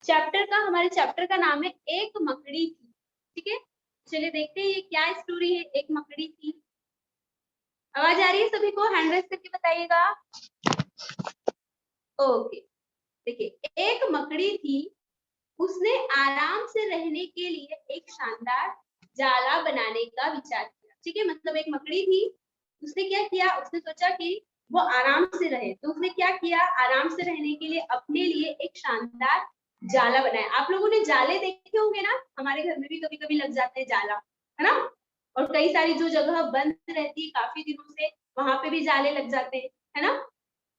Chapter का, हमारे chapter का नाम है एक मकड़ी थी। ठीक है, चलिए देखते हैं ये क्या स्टोरी है। एक मकड़ी थी। आवाज आ रही है सभी को? हैंड रेज करके बताइएगा। ओके, देखिए एक मकड़ी थी, उसने आराम से रहने के लिए एक शानदार जाला बनाने का विचार किया। ठीक है, मतलब एक मकड़ी थी, उसने क्या किया, उसने सोचा कि वो आराम से रहे, तो उसने क्या किया, आराम से रहने के लिए अपने लिए एक शानदार जाला बनाया। आप लोगों ने जाले देखे होंगे ना, हमारे घर में भी कभी कभी लग जाते हैं जाला, है ना। और कई सारी जो जगह बंद रहती है काफी दिनों से, वहां पे भी जाले लग जाते हैं, है ना।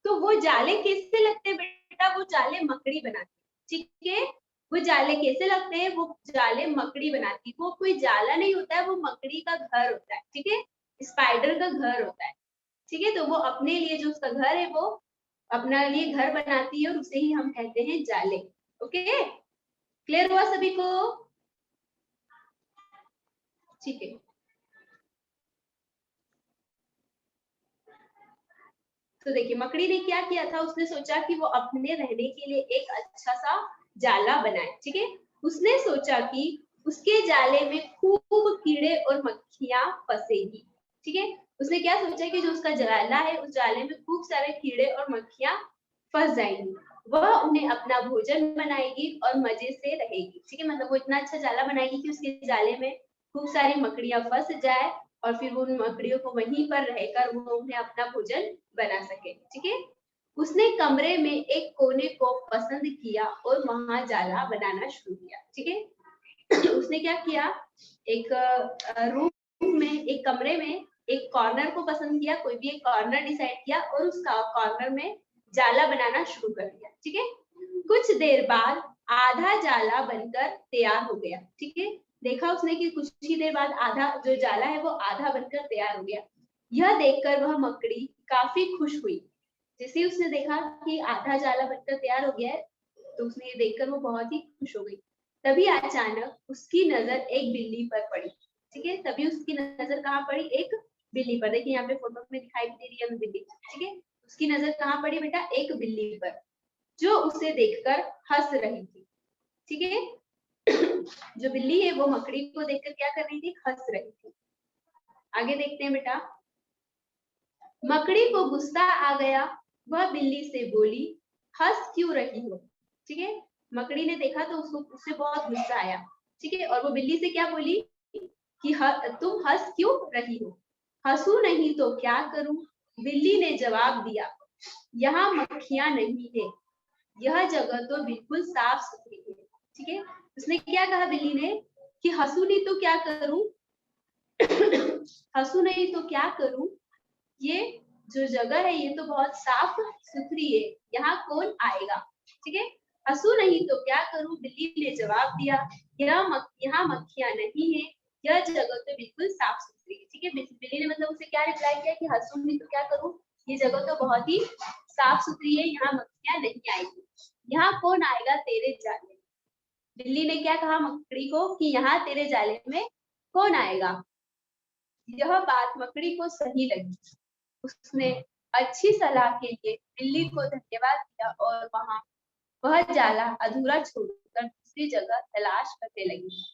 तो वो जाले कैसे लगते हैं बेटा, वो जाले मकड़ी बनाती है। ठीक है, वो जाले कैसे लगते हैं, वो जाले मकड़ी बनाती है। वो कोई जाला नहीं होता है, वो मकड़ी का घर होता है। ठीक है, स्पाइडर का घर होता है। ठीक है, तो वो अपने लिए जो उसका घर है, वो अपना लिए घर बनाती है और उसे ही हम कहते हैं जाले। ओके, क्लियर हुआ सभी को? ठीक है, तो देखिए मकड़ी ने क्या किया था, उसने सोचा कि वो अपने रहने के लिए एक अच्छा सा जाला बनाए। ठीक है, उसने सोचा कि उसके जाले में खूब कीड़े और मक्खियां फंसेगी। ठीक है, उसने क्या सोचा कि जो उसका जाला है, उस जाले में खूब सारे कीड़े और मक्खियां फंस जाएंगी, वह उन्हें अपना भोजन बनाएगी और मजे से रहेगी। ठीक है, मतलब वो इतना अच्छा जाला बनाएगी कि उसके जाले में खूब सारी मकड़ियां फंस जाए और फिर वो उन मकड़ियों को वहीं पर रहकर वो उन्हें अपना भोजन बना सके। ठीक है, उसने कमरे में एक कोने को पसंद किया और वहां जाला बनाना शुरू किया। ठीक है, उसने क्या किया, एक रूम में, एक कमरे में एक कॉर्नर को पसंद किया, कोई भी एक कॉर्नर डिसाइड किया और उस कॉर्नर में जाला बनाना शुरू कर दिया। ठीक है, कुछ देर बाद आधा जाला बनकर तैयार हो गया। ठीक है, देखा उसने कि कुछ ही देर बाद आधा जो जाला है वो आधा बनकर तैयार हो गया। यह देखकर वह मकड़ी काफी खुश हुई। जैसे उसने देखा कि आधा जाला बनकर तैयार हो गया है, तो उसने ये देखकर वो बहुत ही खुश हो गई। तभी अचानक उसकी नजर एक बिल्ली पर पड़ी। ठीक है, तभी उसकी नजर कहाँ पड़ी, एक बिल्ली पर। देखिए यहाँ पे फोटो में दिखाई भी दे रही है बिल्ली। ठीक है, उसकी नजर कहाँ पड़ी बेटा, एक बिल्ली पर, जो उसे देखकर हंस रही थी। ठीक है, जो बिल्ली है वो मकड़ी को देखकर क्या कर रही थी, हंस रही थी। आगे देखते हैं बेटा। मकड़ी को गुस्सा आ गया, वह बिल्ली से बोली, हंस क्यों रही हो। ठीक है, मकड़ी ने देखा तो उसको उससे बहुत गुस्सा आया। ठीक है, और वो बिल्ली से क्या बोली कि तुम हंस क्यों रही हो। हंसू नहीं तो क्या करूं, बिल्ली ने जवाब दिया, यहाँ मक्खियां नहीं है, यह जगह तो बिल्कुल साफ सुथरी है। ठीक है, उसने क्या कहा बिल्ली ने कि हंसू नहीं तो क्या करूं, हंसू नहीं तो क्या करूं, ये जो जगह है ये तो बहुत साफ सुथरी है, यहाँ कौन आएगा। ठीक है, हंसू नहीं तो क्या करूं, बिल्ली ने जवाब दिया, यहाँ मक्खियां नहीं है, यह जगह तो बिल्कुल साफ सुथरी है। ठीक है, बिल्ली ने मतलब उसे क्या रिप्लाई किया कि हंसू नहीं तो क्या करूं, ये जगह तो बहुत ही साफ सुथरी है, यहाँ मक्खियां नहीं आएगी, यहाँ कौन आएगा तेरे जाले में। बिल्ली ने क्या कहा मकड़ी को कि यहाँ तेरे जाले में कौन आएगा। यह बात मकड़ी को सही लगी। उसने अच्छी सलाह के लिए बिल्ली को धन्यवाद दिया और वहां वह जाला अधूरा छोड़कर दूसरी जगह तलाश करने लगी।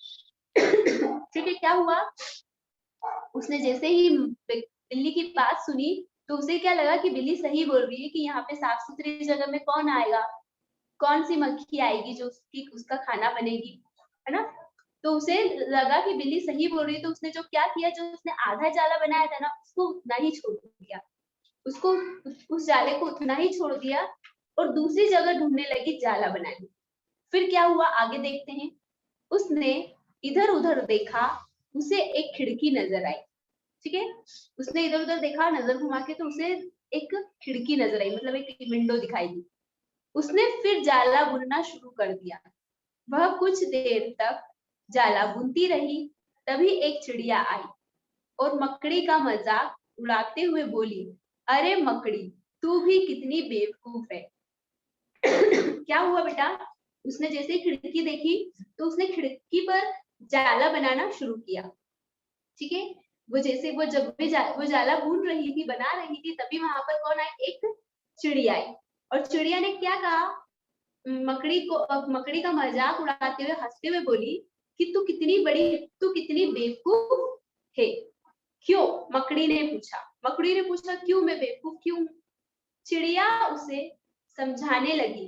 ठीक है, क्या हुआ, उसने जैसे ही बिल्ली की बात सुनी तो उसे क्या लगा कि बिल्ली सही बोल रही है कि यहाँ पे साफ सुथरी जगह में कौन आएगा, कौन सी मक्खी आएगी जो उसका खाना बनेगी, है ना। तो उसे लगा कि बिल्ली सही बोल रही है, तो उसने जो क्या किया, जो उसने आधा जाला बनाया था ना, उसको उतना ही छोड़ दिया, उसको उस जाले को उतना ही छोड़ दिया और दूसरी जगह ढूंढने लगी जाला बनाने। फिर क्या हुआ आगे देखते हैं। उसने इधर उधर देखा, उसे एक खिड़की नजर आई। ठीक है, उसने इधर उधर देखा, नजर घुमा के, तो उसे एक खिड़की नजर आई, मतलब एक विंडो दिखाई दी। उसने फिर जाला बुनना शुरू कर दिया। वह कुछ देर तक जाला बुनती रही, तभी एक चिड़िया आई और मकड़ी का मजाक उड़ाते हुए बोली, अरे मकड़ी, तू भी कितनी बेवकूफ है। क्या हुआ बेटा, उसने जैसे खिड़की देखी तो उसने खिड़की पर जाला बनाना शुरू किया। ठीक है, वो जैसे वो जब भी वो जाला बुन रही थी, बना रही थी, तभी वहां पर कौन आई, एक चिड़िया आई। और चिड़िया ने क्या कहा मकड़ी का मजाक उड़ाते हुए हंसते हुए बोली कि तू कितनी बेवकूफ है। क्यों? मकड़ी ने पूछा क्यों मैं बेवकूफ क्यों? चिड़िया उसे समझाने लगी,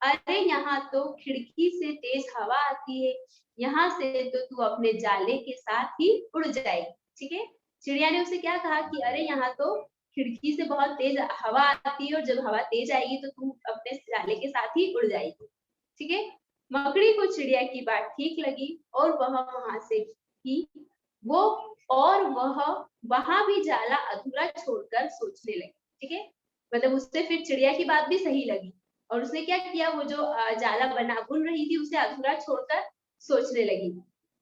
अरे यहाँ तो खिड़की से तेज हवा आती है, यहाँ से तो तू अपने जाले के साथ ही उड़ जाएगी। ठीक है, चिड़िया ने उसे क्या कहा कि अरे यहाँ तो खिड़की से बहुत तेज हवा आती है और जब हवा तेज आएगी तो तू अपने जाले के साथ ही उड़ जाएगी। ठीक है, मकड़ी को चिड़िया की बात ठीक लगी और वह वहां भी जाला अधूरा छोड़कर सोचने लगी। ठीक है, मतलब उससे फिर चिड़िया की बात भी सही लगी और उसने क्या किया, वो जो जाला बुन रही थी उसे अधूरा छोड़कर सोचने लगी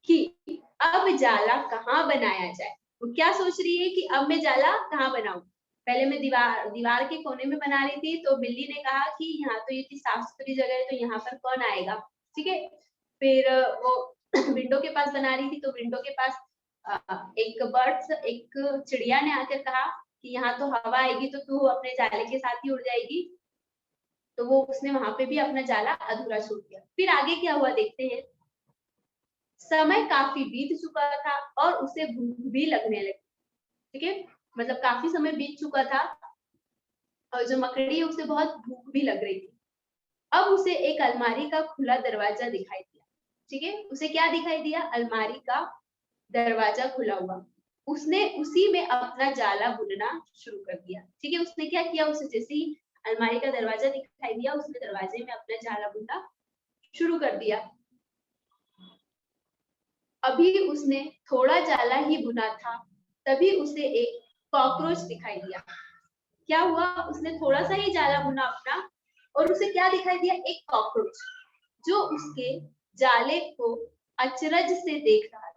कि अब जाला कहाँ बनाया जाए। वो क्या सोच रही है कि अब मैं जाला कहाँ बनाऊं। पहले मैं दीवार के कोने में बना रही थी तो बिल्ली ने कहा कि यहाँ तो ये इतनी साफ सुथरी जगह है तो यहाँ पर कौन आएगा। ठीक है, फिर वो विंडो के पास बना रही थी तो विंडो के पास एक चिड़िया ने आकर कहा कि यहाँ तो हवा आएगी तो तू अपने जाले के साथ ही उड़ जाएगी। तो वो उसने वहां पे भी अपना जाला अधूरा छोड़ दिया। फिर आगे क्या हुआ देखते हैं। समय काफी बीत चुका था और उसे भूख भी लगने लगी। ठीक है, मतलब काफी समय बीत चुका था और जो मकड़ी है उसे बहुत भूख भी लग रही थी। अब उसे एक अलमारी का खुला दरवाजा दिखाई दिया। ठीक है, उसे क्या दिखाई दिया, अलमारी का दरवाजा खुला हुआ। उसने उसी में अपना जाला बुनना शुरू कर दिया। ठीक है, उसने क्या किया, उसे जैसे ही अलमारी का दरवाजा दिखाई दिया उसने दरवाजे में अपना जाला बुनना शुरू कर दिया। अभी उसने थोड़ा जाला ही बुना था तभी उसे एक कॉकरोच दिखाई दिया। क्या हुआ, उसने थोड़ा सा ही जाला बुना अपना और उसे क्या दिखाई दिया, एक कॉकरोच जो उसके जाले को अचरज से देख रहा था।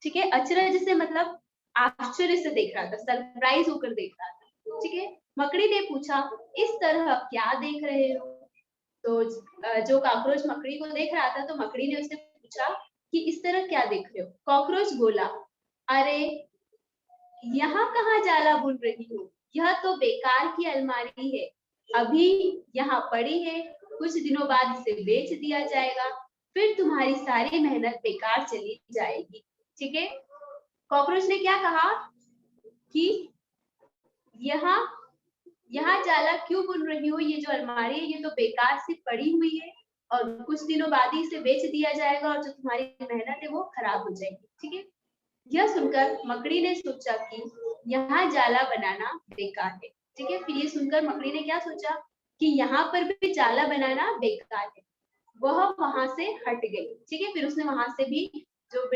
ठीक है, अचरज से मतलब आश्चर्य से देख रहा था, सरप्राइज होकर देख रहा था। ठीक है, मकड़ी ने पूछा इस तरह क्या देख रहे हो। तो जो कॉकरोच मकड़ी को देख रहा था तो मकड़ी ने उससे पूछा कि इस तरह क्या देख रहे हो। कॉकरोच बोला, अरे यहाँ कहाँ जाला बुन रही हो, यह तो बेकार की अलमारी है, अभी यहाँ पड़ी है, कुछ दिनों बाद इसे बेच दिया जाएगा, फिर तुम्हारी सारी मेहनत बेकार चली जाएगी। ठीक है, कॉकरोच ने क्या कहा कि यहाँ यहाँ जाला क्यों बुन रही हो, ये जो अलमारी है ये तो बेकार सी पड़ी हुई है और कुछ दिनों बाद ही इसे बेच दिया जाएगा और जो तुम्हारी मेहनत है वो खराब हो जाएगी। ठीक है, यह सुनकर मकड़ी ने सोचा कि यहाँ जाला बनाना बेकार है। ठीक है, फिर ये सुनकर मकड़ी ने क्या सोचा कि यहाँ पर भी जाला बनाना बेकार है। वह वहां से हट गई। ठीक है, फिर उसने वहां से भी जो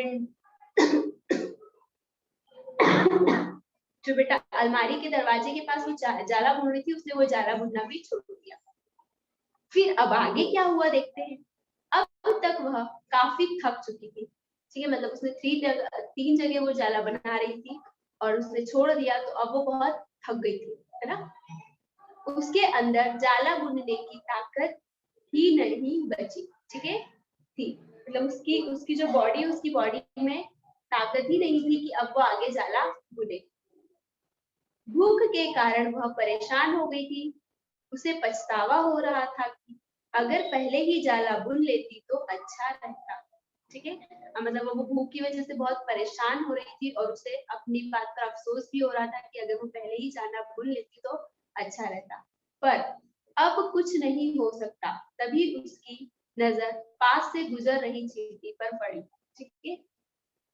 जो बेटा अलमारी के दरवाजे के पास वो जाला बुन रही थी उसने वो जाला बुनना भी छोड़ दिया। फिर अब आगे क्या हुआ देखते हैं। अब तक वह काफी थक चुकी थी। ठीक है, मतलब उसने तीन जगह वो जाला बना रही थी और उसने छोड़ दिया तो अब वो बहुत थक गई थी, है ना। उसके अंदर जाला बुनने की ताकत ही नहीं बची। ठीक है, थी मतलब उसकी उसकी जो बॉडी है उसकी बॉडी में ताकत ही नहीं थी कि अब वो आगे जाला बुने। भूख के कारण वह परेशान हो गई थी। उसे पछतावा हो रहा था कि अगर पहले ही जाला बुन लेती तो अच्छा रहता। ठीक है, मतलब वो भूख की वजह से बहुत परेशान हो रही थी और उसे अपनी बात पर अफसोस भी हो रहा था कि अगर वो पहले ही जाला बुन लेती तो अच्छा रहता। पर अब कुछ नहीं हो सकता। तभी उसकी नजर पास से गुजर रही चींटी पर पड़ी। ठीक है,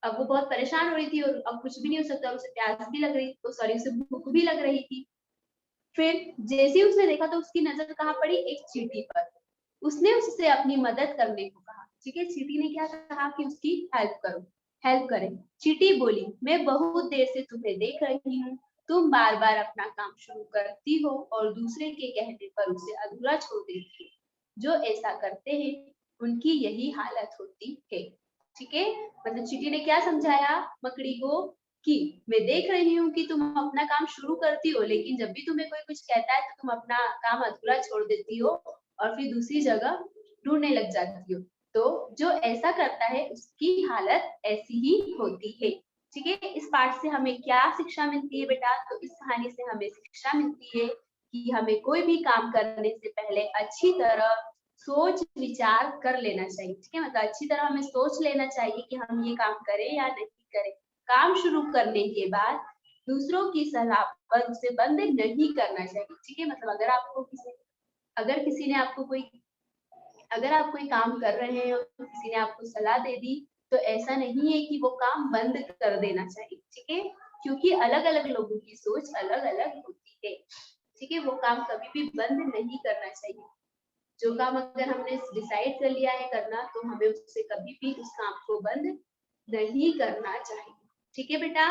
अब वो बहुत परेशान हो रही थी और अब कुछ भी नहीं हो सकता, उसे प्यास भी लग रही तो सॉरी उसे भूख भी लग रही थी। फिर जैसे ही उसने देखा तो उसकी नजर कहाँ पड़ी, एक चींटी पर। उसने उससे अपनी मदद करने को कहा। ठीक है, चींटी ने क्या कहा कि उसकी हेल्प करें। चींटी बोली, मैं बहुत देर से तुम्हें देख रही हूँ, तुम बार बार अपना काम शुरू करती हो और दूसरे के कहने पर उसे अधूरा छोड़ देती हो। जो ऐसा करते हैं उनकी यही हालत होती है। ठीक है, मतलब चींटी ने क्या समझाया मकड़ी को कि मैं देख रही हूँ कि तुम अपना काम शुरू करती हो लेकिन जब भी तुम्हें कोई कुछ कहता है तो तुम अपना काम अधूरा छोड़ देती हो और फिर दूसरी जगह ढूंढने लग जाती हो। तो जो ऐसा करता है उसकी हालत ऐसी ही होती है। ठीक है, इस पाठ से हमें क्या शिक्षा मिलती है बेटा, तो इस कहानी से हमें शिक्षा मिलती है कि हमें कोई भी काम करने से पहले अच्छी तरह सोच विचार कर लेना चाहिए। ठीक है, मतलब अच्छी तरह हमें सोच लेना चाहिए कि हम ये काम करें या नहीं करें। काम शुरू करने के बाद दूसरों की सलाह पर उसे बंद नहीं करना चाहिए। ठीक है, मतलब अगर आप कोई काम कर रहे हैं और किसी ने आपको सलाह दे दी, तो ऐसा नहीं है कि वो काम बंद कर देना चाहिए। ठीक है, क्योंकि अलग अलग लोगों की सोच अलग अलग होती है। ठीक है, वो काम कभी भी बंद नहीं करना चाहिए। जो काम अगर हमने डिसाइड कर लिया है करना, तो हमें उससे कभी भी उस काम को बंद नहीं करना चाहिए। ठीक है बेटा,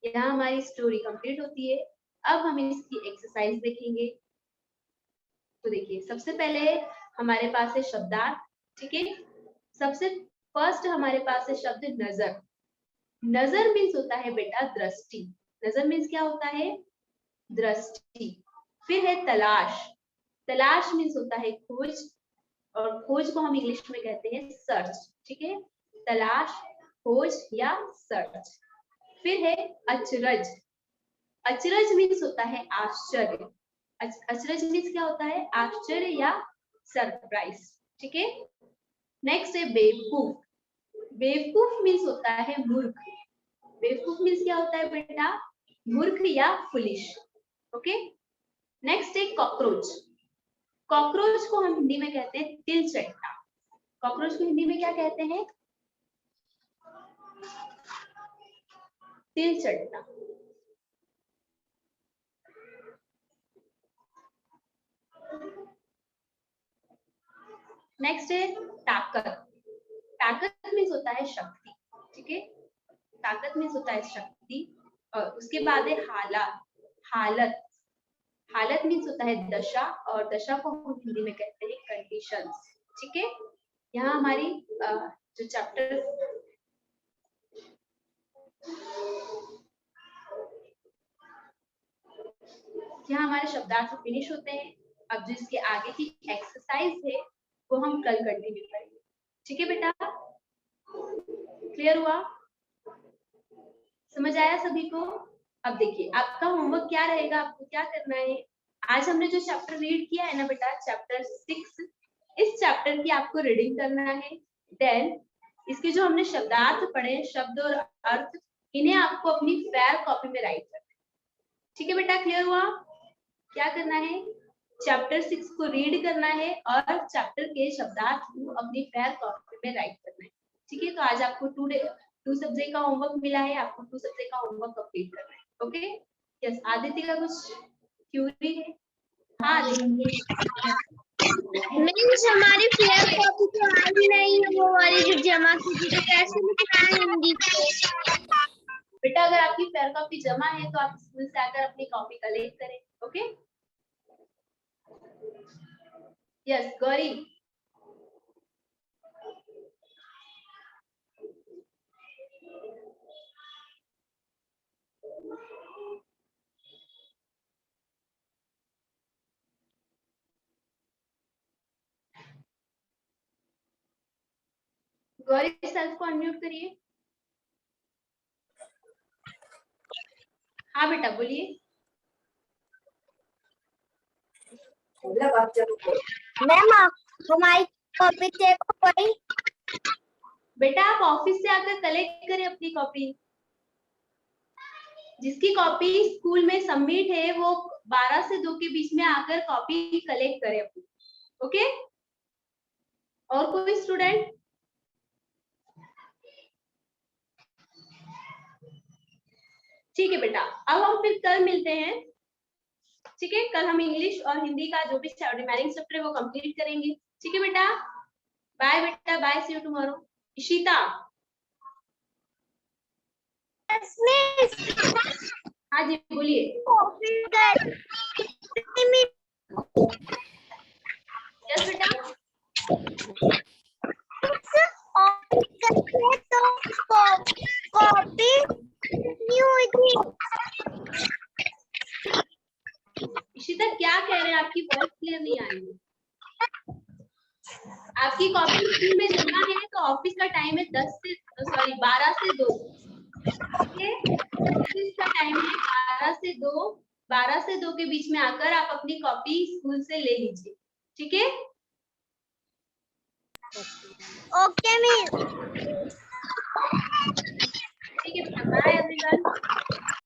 यहाँ हमारी स्टोरी कंप्लीट होती है। अब हम इसकी एक्सरसाइज देखेंगे। तो देखिए, सबसे पहले हमारे पास है शब्दार्थ। ठीक है, सबसे फर्स्ट हमारे पास है शब्द नजर। नजर मीन्स होता है बेटा दृष्टि। नजर मीन्स क्या होता है? दृष्टि। फिर है तलाश। तलाश मीन्स होता है खोज, और खोज को हम इंग्लिश में कहते हैं सर्च। ठीक है, तलाश, खोज या सर्च। फिर है अचरज। अचरज मीन्स होता है आश्चर्य। अचरज मीन्स क्या होता है? आश्चर्य या सरप्राइज। ठीक है, नेक्स्ट है बेवकूफ। बेवकूफ मीन्स होता है मूर्ख। बेवकूफ मीन्स क्या होता है बेटा? मूर्ख या फुलिश। ओके, नेक्स्ट है कॉकरोच। कॉकरोच को हम हिंदी में कहते हैं तिलचट्टा। कॉकरोच को हिंदी में क्या कहते हैं? तिलचट्टा। नेक्स्ट है ताकत। ताकत मीन्स होता है शक्ति। ठीक है, ताकत मीन्स होता है शक्ति। और उसके बाद है हालत। हालत, हालत मीन्स होता है दशा, और दशा को हम हिंदी में कहते हैं कंडीशंस। ठीक है, यहाँ हमारी जो चैप्टर यहाँ हमारे शब्दार्थ फिनिश होते हैं। अब जो इसके आगे की एक्सरसाइज है वो हम कल कंटिन्यू करेंगे। ठीक है बेटा, क्लियर हुआ? समझ आया सभी को? अब देखिए, आपका होमवर्क क्या रहेगा, आपको क्या करना है। आज हमने जो चैप्टर रीड किया है ना बेटा, चैप्टर 6, इस चैप्टर की आपको रीडिंग करना है। देन इसके जो हमने शब्दार्थ पढ़े, शब्द और अर्थ, इन्हें आपको अपनी फेयर कॉपी में राइट करना है। ठीक है बेटा, क्लियर हुआ? क्या करना है? चैप्टर 6 को रीड करना है और चैप्टर के शब्दार्थ को अपनी फेयर कॉपी में राइट करना है। ठीक है, तो आज आपको 2 सब्जेक्ट का होमवर्क मिला है, आपको 2 सब्जेक्ट का होमवर्क कंप्लीट करना है। Okay, yes. आदित्य का कुछ क्यूरी है? हाँ, मीन्स हमारी फेयर कॉपी तो आई नहीं है, वो वाली जो जमा की थी, तो कैसे लिखना है हिंदी में? बेटा अगर आपकी फेयर कॉपी जमा है तो आप स्कूल से आकर अपनी कॉपी कलेक्ट करें। Okay, yes Gauri. Gauri self को अनम्यूट करिए। हाँ बेटा बोलिए। मैम हमारी कॉपी चेक हो गई। बेटा आप ऑफिस से आकर कलेक्ट करें अपनी कॉपी। जिसकी कॉपी स्कूल में सबमिट है वो 12 से 2 के बीच में आकर कॉपी कलेक्ट करे अपनी। ओके, और कोई स्टूडेंट? ठीक है बेटा, अब हम फिर कल मिलते हैं। ठीक है, कल हम इंग्लिश और हिंदी का जो भी रिमेनिंग चैप्टर है वो कंप्लीट करेंगे। ठीक है बेटा, बाय बेटा, bye, see you tomorrow. Ishita. हाँ जी बोलिए। यस बेटा, कॉपी न्यू थी। इशिता क्या कह रहे हैं? आपकी वॉइस क्लियर नहीं आ रही है। आपकी कॉपी स्कूल में जमा है तो ऑफिस का टाइम है 12 से 2। ऑफिस का टाइम है 12 से 2। 12 से 2 के बीच में आकर आप अपनी कॉपी स्कूल से ले लीजिए, ठीक है? Okay miss. ठीक है, बाय एवरीवन।